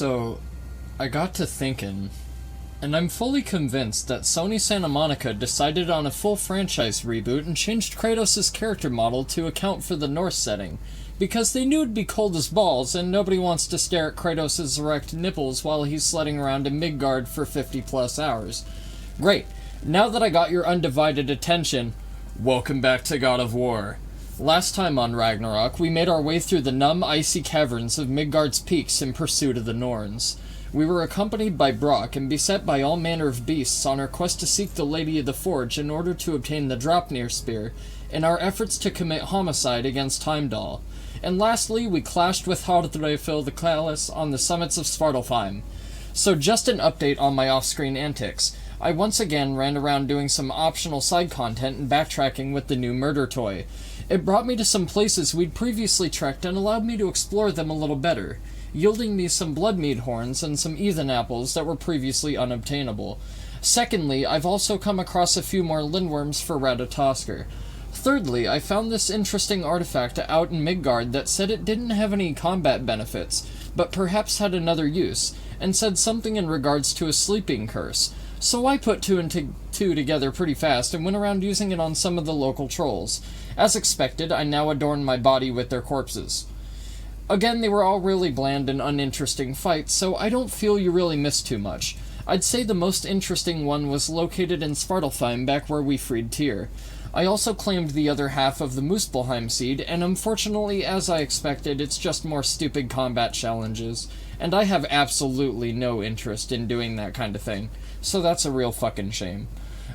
So, I got to thinking, and I'm fully convinced that Sony Santa Monica decided on a full franchise reboot and changed Kratos' character model to account for the Norse setting, because they knew it'd be cold as balls, and nobody wants to stare at Kratos' erect nipples while he's sledding around in Midgard for 50 plus hours. Great. Now that I got your undivided attention, welcome back to God of War. Last time on Ragnarök, we made our way through the numb, icy caverns of Midgard's peaks in pursuit of the Norns. We were accompanied by Brock and beset by all manner of beasts on our quest to seek the Lady of the Forge in order to obtain the Draupnir spear, in our efforts to commit homicide against Heimdall. And lastly, we clashed with Hardreifil the Callous on the summits of Svartalfheim. So just an update on my off-screen antics. I once again ran around doing some optional side content and backtracking with the new murder toy. It brought me to some places we'd previously trekked and allowed me to explore them a little better, yielding me some bloodmead horns and some ethan apples that were previously unobtainable. Secondly, I've also come across a few more lindworms for Ratatoskr. Thirdly, I found this interesting artifact out in Midgard that said it didn't have any combat benefits, but perhaps had another use, and said something in regards to a sleeping curse. So I put two and two together pretty fast and went around using it on some of the local trolls. As expected, I now adorn my body with their corpses. Again, they were all really bland and uninteresting fights, so I don't feel you really missed too much. I'd say the most interesting one was located in Svartalfheim, back where we freed Tyr. I also claimed the other half of the Muspelheim seed, and unfortunately, as I expected, it's just more stupid combat challenges, and I have absolutely no interest in doing that kind of thing, so that's a real fucking shame.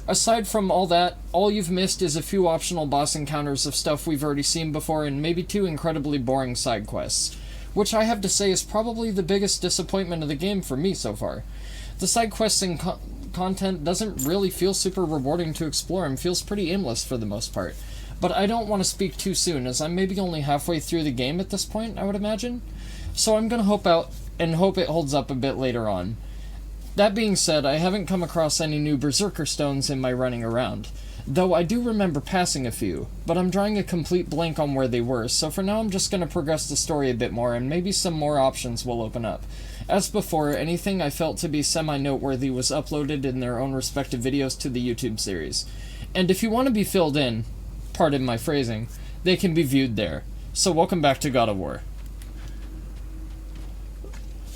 Aside from all that, all you've missed is a few optional boss encounters of stuff we've already seen before and maybe 2 incredibly boring side quests, which I have to say is probably the biggest disappointment of the game for me so far. The side quests and content doesn't really feel super rewarding to explore and feels pretty aimless for the most part, but I don't want to speak too soon as I'm maybe only halfway through the game at this point, I would imagine, so I'm gonna hope it holds up a bit later on. That being said, I haven't come across any new Berserker stones in my running around, though I do remember passing a few, but I'm drawing a complete blank on where they were, so for now I'm just going to progress the story a bit more and maybe some more options will open up. As before, anything I felt to be semi-noteworthy was uploaded in their own respective videos to the YouTube series. And if you want to be filled in, pardon my phrasing, they can be viewed there. So welcome back to God of War.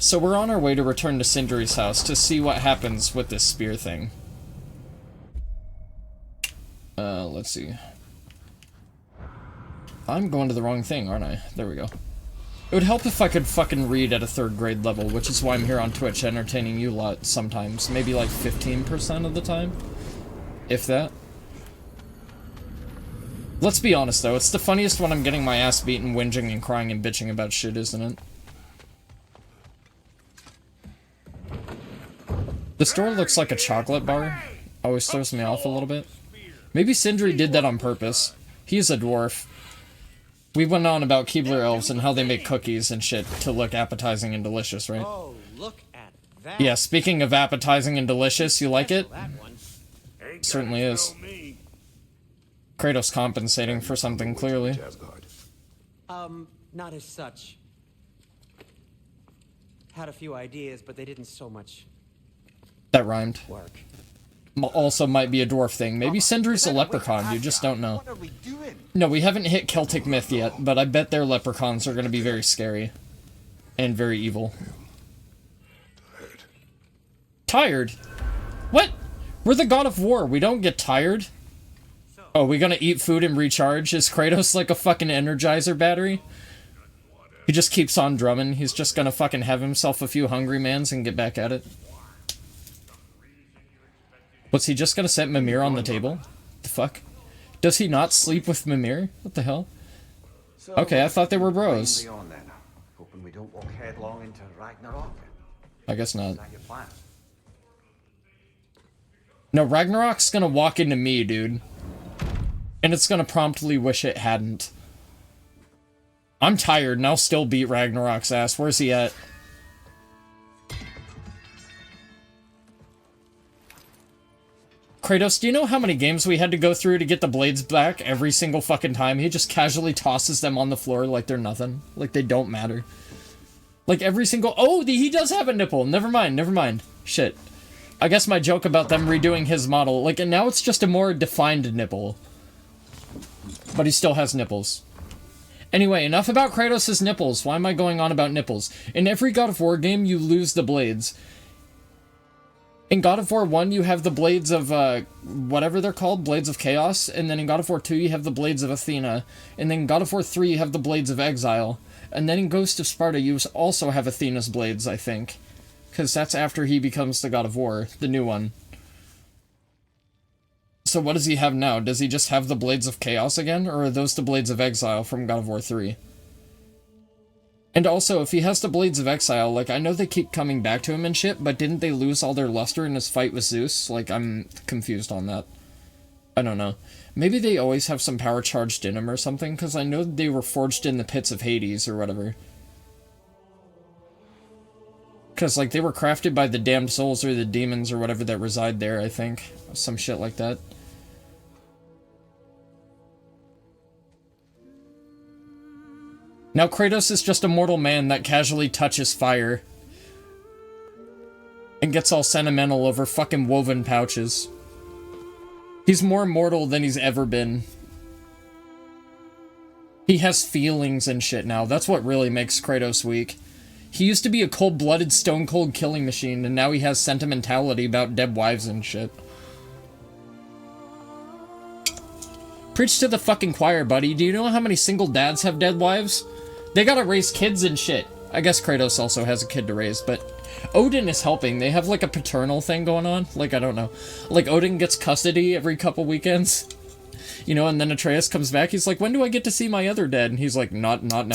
So we're on our way to return to Sindri's house to see what happens with this spear thing. Let's see. I'm going to the wrong thing, aren't I? There we go. It would help if I could fucking read at a 3rd grade level, which is why I'm here on Twitch entertaining you lot sometimes. Maybe like 15% of the time? If that. Let's be honest though, it's the funniest when I'm getting my ass beaten, whinging and crying and bitching about shit, isn't it? The store looks like a chocolate bar. Always throws me off a little bit. Maybe Sindri did that on purpose. He's a dwarf. We went on about Keebler elves and how they make cookies and shit to look appetizing and delicious, right? Oh, look at that. Yeah, speaking of appetizing and delicious, you like it? Certainly is. Kratos compensating for something, clearly. Not as such. Had a few ideas, but they didn't so much That rhymed. work. Also might be a dwarf thing. Maybe Sindri's a leprechaun, you just don't know. No, we haven't hit Celtic myth yet, but I bet their leprechauns are going to be very scary. And very evil. Tired? What? We're the God of War, we don't get tired. Oh, we gonna eat food and recharge? Is Kratos like a fucking Energizer battery? He just keeps on drumming, he's just gonna fucking have himself a few hungry mans and get back at it. Was he just gonna set Mimir on the table? The fuck? Does he not sleep with Mimir? What the hell? Okay, I thought they were bros. Hoping we don't walk headlong into Ragnarök. I guess not. Is that your plan? No, Ragnarok's gonna walk into me, dude. And it's gonna promptly wish it hadn't. I'm tired and I'll still beat Ragnarok's ass. Where's he at? Kratos, do you know how many games we had to go through to get the blades back every single fucking time? He just casually tosses them on the floor like they're nothing. Like they don't matter. Like, every single... Oh, he does have a nipple! Never mind. Shit. I guess my joke about them redoing his model, like, and now it's just a more defined nipple. But he still has nipples. Anyway, enough about Kratos' nipples. Why am I going on about nipples? In every God of War game, you lose the blades. In God of War 1, you have the blades of, whatever they're called, Blades of Chaos, and then in God of War 2, you have the blades of Athena, and then in God of War 3, you have the blades of Exile, and then in Ghost of Sparta, you also have Athena's blades, I think, because that's after he becomes the God of War, the new one. So what does he have now? Does he just have the blades of Chaos again, or are those the blades of Exile from God of War 3? And also, if he has the Blades of Exile, like, I know they keep coming back to him and shit, but didn't they lose all their luster in his fight with Zeus? Like, I'm confused on that. I don't know. Maybe they always have some power charged in him or something, because I know they were forged in the pits of Hades or whatever. Because, like, they were crafted by the damned souls or the demons or whatever that reside there, I think. Some shit like that. Now Kratos is just a mortal man that casually touches fire. And gets all sentimental over fucking woven pouches. He's more mortal than he's ever been. He has feelings and shit now. That's what really makes Kratos weak. He used to be a cold-blooded, stone-cold killing machine, and now he has sentimentality about dead wives and shit. Preach to the fucking choir, buddy. Do you know how many single dads have dead wives? They gotta raise kids and shit. I guess Kratos also has a kid to raise, but Odin is helping. They have like a paternal thing going on. Like, I don't know. Like, Odin gets custody every couple weekends. You know, and then Atreus comes back. He's like, when do I get to see my other dad? And he's like, not now.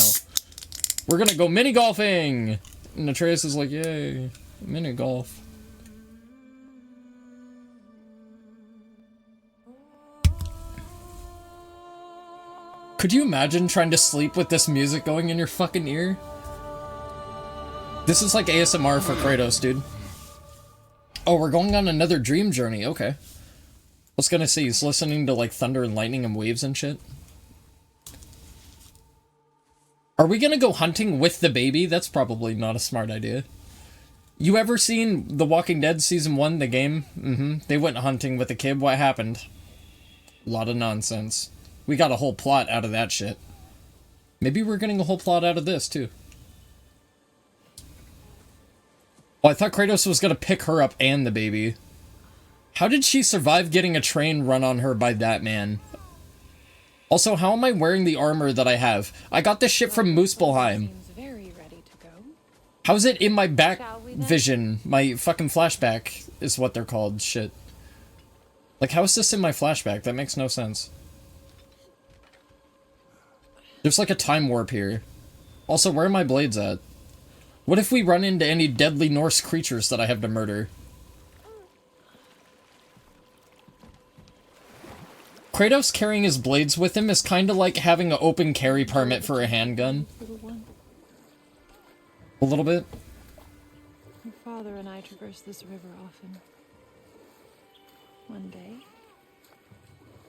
We're gonna go mini-golfing! And Atreus is like, yay, mini-golf. Could you imagine trying to sleep with this music going in your fucking ear? This is like ASMR for Kratos, dude. Oh, we're going on another dream journey, okay. I was gonna say, he's listening to like thunder and lightning and waves and shit. Are we gonna go hunting with the baby? That's probably not a smart idea. You ever seen The Walking Dead Season 1, the game? They went hunting with a kid. What happened? A lot of nonsense. We got a whole plot out of that shit. Maybe we're getting a whole plot out of this, too. Oh, I thought Kratos was gonna pick her up and the baby. How did she survive getting a train run on her by that man? Also, how am I wearing the armor that I have? I got this shit from Muspelheim. How's it in my back vision? My fucking flashback is what they're called. Shit. Like, how is this in my flashback? That makes no sense. There's like a time warp here. Also, where are my blades at? What if we run into any deadly Norse creatures that I have to murder? Kratos carrying his blades with him is kinda like having an open carry permit for a handgun. A little bit. Your father and I traverse this river often. One day,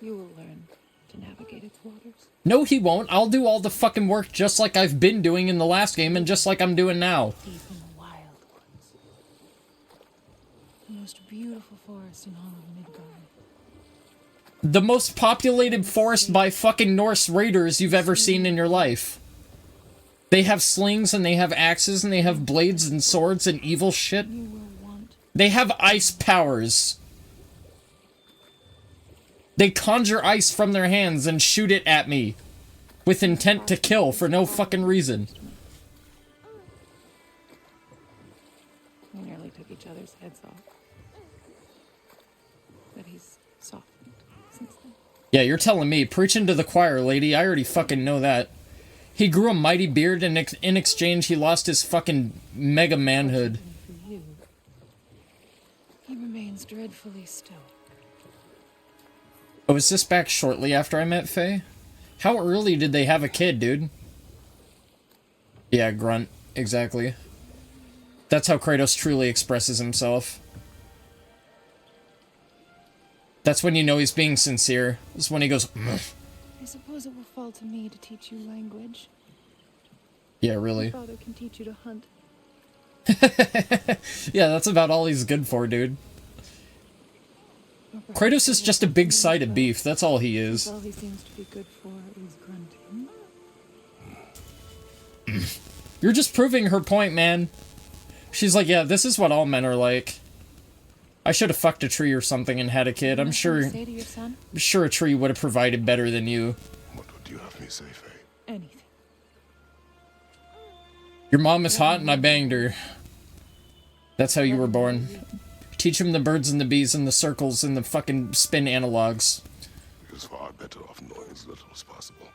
you will learn to navigate its waters. No, he won't. I'll do all the fucking work just like I've been doing in the last game and just like I'm doing now. Deep in the wild woods. The most beautiful forest in all of Midgard. The most populated forest by fucking Norse raiders you've ever seen in your life. They have slings and they have axes and they have blades and swords and evil shit. They have ice powers. They conjure ice from their hands and shoot it at me. With intent to kill for no fucking reason. We nearly took each other's heads off. But he's softened since then. Yeah, you're telling me. Preaching to the choir, lady. I already fucking know that. He grew a mighty beard and in exchange he lost his fucking mega manhood. For you, he remains dreadfully stoic. Oh, is this back shortly after I met Faye? How early did they have a kid, dude? Yeah, grunt. Exactly. That's how Kratos truly expresses himself. That's when you know he's being sincere. It's when he goes, "Mmm." I suppose it will fall to me to teach you language. Yeah, really. Your father can teach you to hunt Yeah, that's about all he's good for, dude. Kratos is just a big side of beef, that's all he is. All he seems to be good for is grunting. You're just proving her point, man. She's like, yeah, this is what all men are like. I should have fucked a tree or something and had a kid. I'm sure a tree would have provided better than you. What would you have me say, Faye? Anything. Your mom is hot and I banged her. That's how you were born. Teach him the birds and the bees and the circles and the fucking spin analogs. He was far better off knowing as little as possible.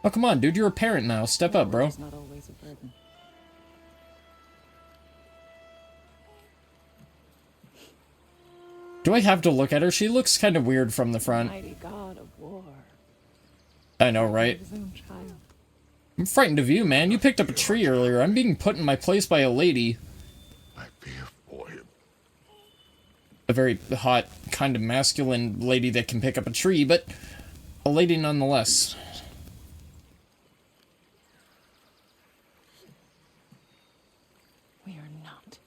Oh, come on, dude. You're a parent now. Step up, bro. It's not always a burden. Do I have to look at her? She looks kind of weird from the front. Mighty god of war. I know, right? His own child. I'm frightened of you, man. You picked up a tree earlier. I'm being put in my place by a lady. I'd be for him. A very hot, kind of masculine lady that can pick up a tree, but a lady nonetheless. We are not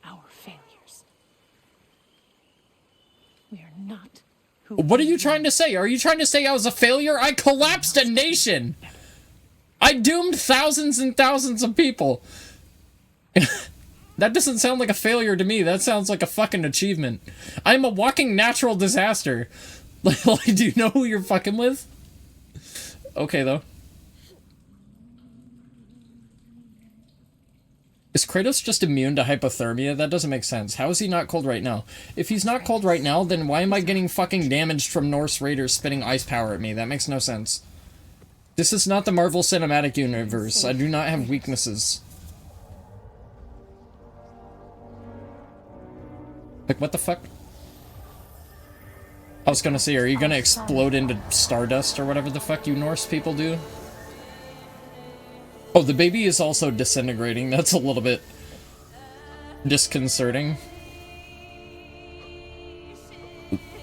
our failures. We are not who. What are you trying to say? Are you trying to say I was a failure? I collapsed a nation! I doomed thousands and thousands of people! That doesn't sound like a failure to me. That sounds like a fucking achievement. I'm a walking natural disaster. Like, do you know who you're fucking with? Okay, though. Is Kratos just immune to hypothermia? That doesn't make sense. How is he not cold right now? If he's not cold right now, then why am I getting fucking damaged from Norse raiders spitting ice power at me? That makes no sense. This is not the Marvel Cinematic Universe. I do not have weaknesses. Like, what the fuck? I was gonna say, are you gonna explode into stardust or whatever the fuck you Norse people do? Oh, the baby is also disintegrating. That's a little bit disconcerting.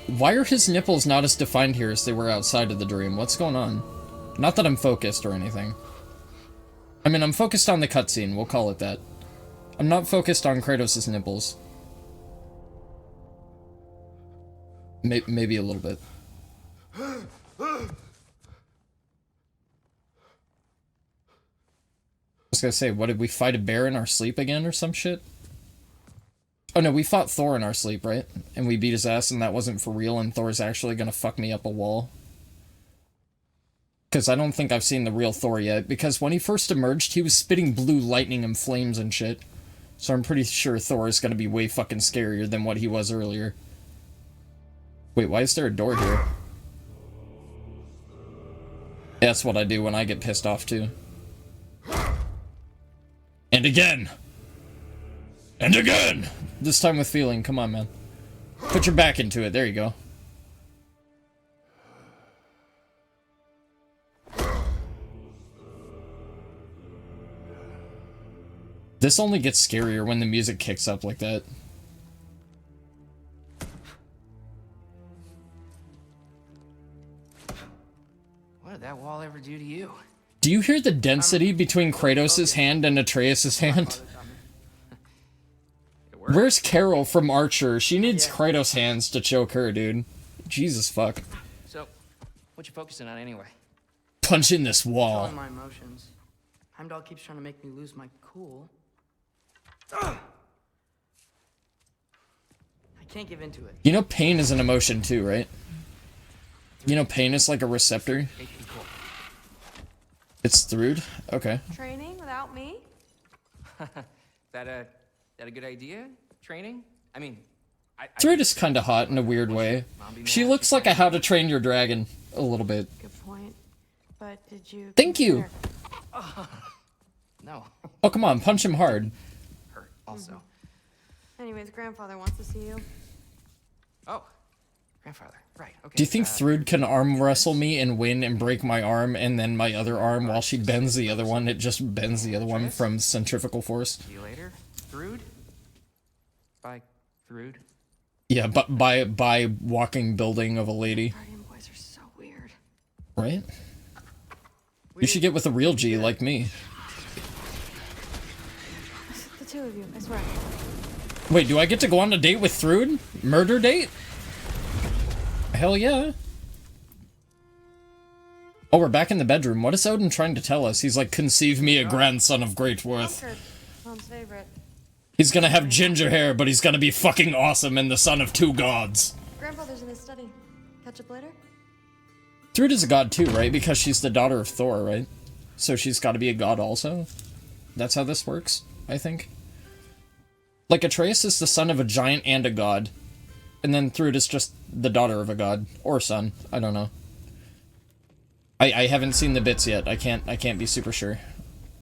Why are his nipples not as defined here as they were outside of the dream? What's going on? Not that I'm focused or anything. I mean, I'm focused on the cutscene. We'll call it that. I'm not focused on Kratos' nipples. Maybe a little bit. I was gonna say, what, did we fight a bear in our sleep again or some shit? Oh no, we fought Thor in our sleep, right? And we beat his ass and that wasn't for real and Thor's actually gonna fuck me up a wall. Because I don't think I've seen the real Thor yet, because when he first emerged, he was spitting blue lightning and flames and shit. So I'm pretty sure Thor is gonna be way fucking scarier than what he was earlier. Wait, why is there a door here? That's what I do when I get pissed off too. And again! And again! This time with feeling, come on, man. Put your back into it, there you go. This only gets scarier when the music kicks up like that. What did that wall ever do to you? Do you hear the density between Kratos' hand and Atreus' hand? Where's Carol from Archer? She needs Kratos' hands to choke her, dude. Jesus fuck. So, what you focusing on anyway? Punch in this wall. Controlling my emotions. Heimdall keeps trying to make me lose my cool. Ugh. I can't give into it. You know pain is an emotion too, right? You know pain is like a receptor? It's Thrud? Okay. Training without me? That a good idea? Training? I mean, Thrud is kinda hot in a weird way. She looks like a How to Train Your Dragon. A little bit. Good point. But did you... Thank you! no. Oh, come on, punch him hard. Hurt, also. Anyways, grandfather wants to see you. Oh, grandfather. Right, okay. Do you think Thrud can arm wrestle me and win and break my arm and then my other arm while she bends the other one? It just bends the other one from centrifugal force. See you later. Thrud? By Thrud? Yeah, but by walking building of a lady. Guardian boys are so weird. Right? You should get with a real G like me. two of you, I swear. Wait, do I get to go on a date with Thrud? Murder date? Hell yeah. Oh, we're back in the bedroom. What is Odin trying to tell us? He's like, conceive me a grandson of great worth. Conquered. Mom's favorite. He's gonna have ginger hair, but he's gonna be fucking awesome and the son of two gods. Grandfather's in his study. Catch up later? Thrud is a god too, right? Because she's the daughter of Thor, right? So she's gotta be a god also? That's how this works, I think. Like, Atreus is the son of a giant and a god. And then Thrud is just the daughter of a god. Or son. I don't know. I haven't seen the bits yet. I can't be super sure.